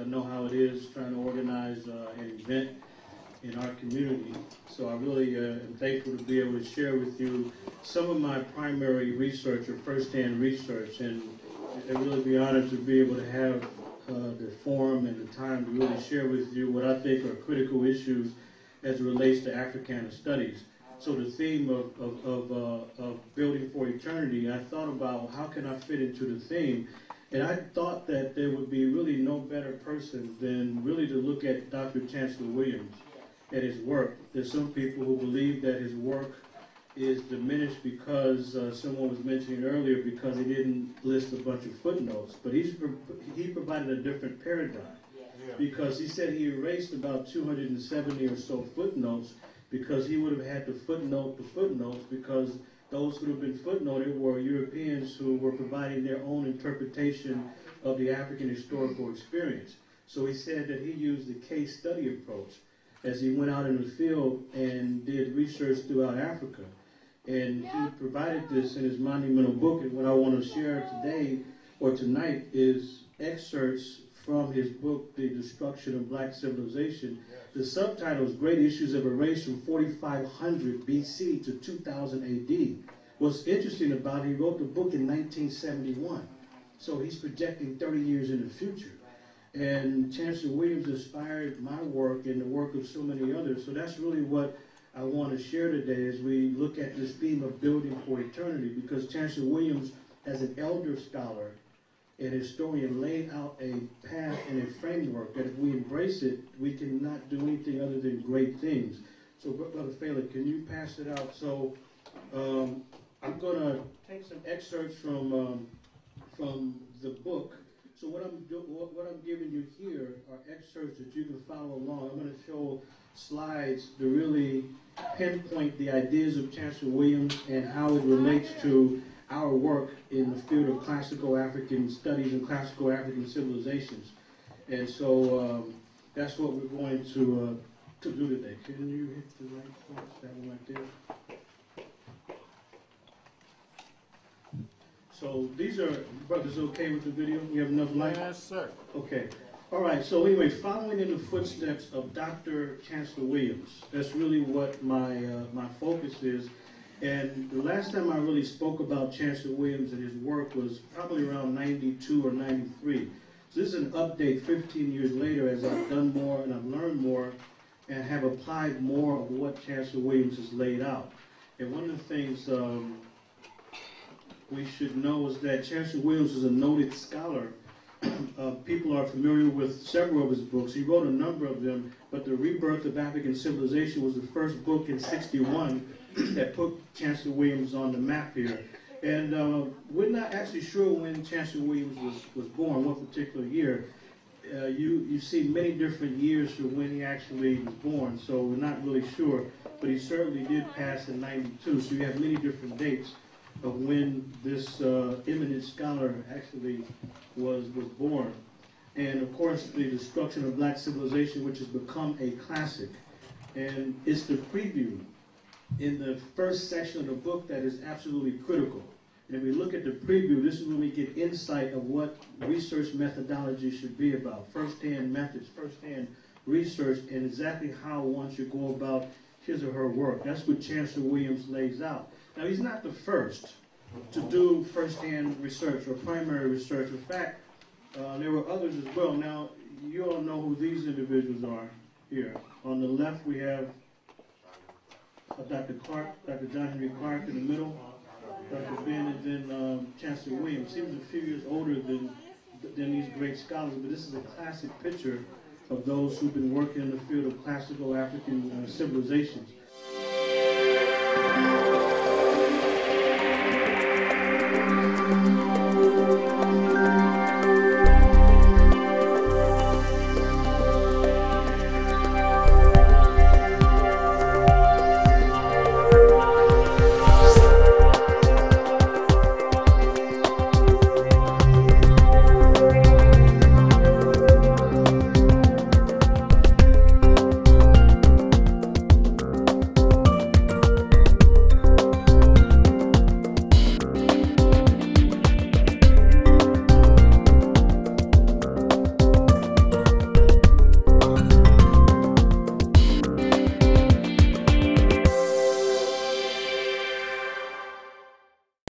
I know how it is trying to organize an event in our community. So I really am thankful to be able to share with you some of my primary research or first-hand research, and I'd really be honored to be able to have the forum and the time to really share with you what I think are critical issues as it relates to Africana studies. So the theme of building for eternity, I thought about how can I fit into the theme, and I thought that there would be really no better person than really to look at Dr. Chancellor Williams and his work. There's some people who believe that his work is diminished because someone was mentioning earlier because he didn't list a bunch of footnotes, but he provided a different paradigm because he said he erased about 270 or so footnotes because he would have had to footnote the footnotes because those who have been footnoted were Europeans who were providing their own interpretation of the African historical experience. So he said that he used the case study approach as he went out in the field and did research throughout Africa. And he provided this in his monumental book, and what I want to share today or tonight is excerpts from his book, The Destruction of Black Civilization. The subtitle is Great Issues of a Race from 4500 BC to 2000 AD. What's interesting about it, he wrote the book in 1971, so he's projecting 30 years in the future. And Chancellor Williams inspired my work and the work of so many others, so that's really what I want to share today as we look at this theme of building for eternity, because Chancellor Williams, as an elder scholar and historian, laid out a path and a framework that if we embrace it, we cannot do anything other than great things. So, Brother Fela, can you pass it out? So, I'm going to take some excerpts from the book. So what I'm giving you here are excerpts that you can follow along. I'm going to show slides to really pinpoint the ideas of Chancellor Williams and how it relates to our work in the field of classical African studies and classical African civilizations. And so that's what we're going to do today. Can you hit the right point? That one right there. So these are, brothers, okay with the video? You have enough light? Yes, sir. Okay. All right. So anyway, following in the footsteps of Dr. Chancellor Williams, that's really what my focus is. And the last time I really spoke about Chancellor Williams and his work was probably around 92 or 93. So this is an update 15 years later as I've done more and I've learned more and have applied more of what Chancellor Williams has laid out. And one of the things we should know is that Chancellor Williams is a noted scholar. People are familiar with several of his books. He wrote a number of them, but The Rebirth of African Civilization was the first book in '61 that put Chancellor Williams on the map here. And we're not actually sure when Chancellor Williams was born, what particular year. You see many different years for when he actually was born, so we're not really sure. But he certainly did pass in '92, so you have many different dates of when this eminent scholar actually was born. And of course, The Destruction of Black Civilization, which has become a classic. And it's the preview in the first section of the book that is absolutely critical. And if we look at the preview, this is when we get insight of what research methodology should be about. First-hand methods, first-hand research, and exactly how one should go about his or her work. That's what Chancellor Williams lays out. Now, he's not the first to do first-hand research or primary research. In fact, there were others as well. Now, you all know who these individuals are here. On the left, we have Dr. Clark, Dr. John Henry Clark in the middle, Dr. Ben, and then Chancellor Williams. He was a few years older than these great scholars, but this is a classic picture of those who've been working in the field of classical African civilizations.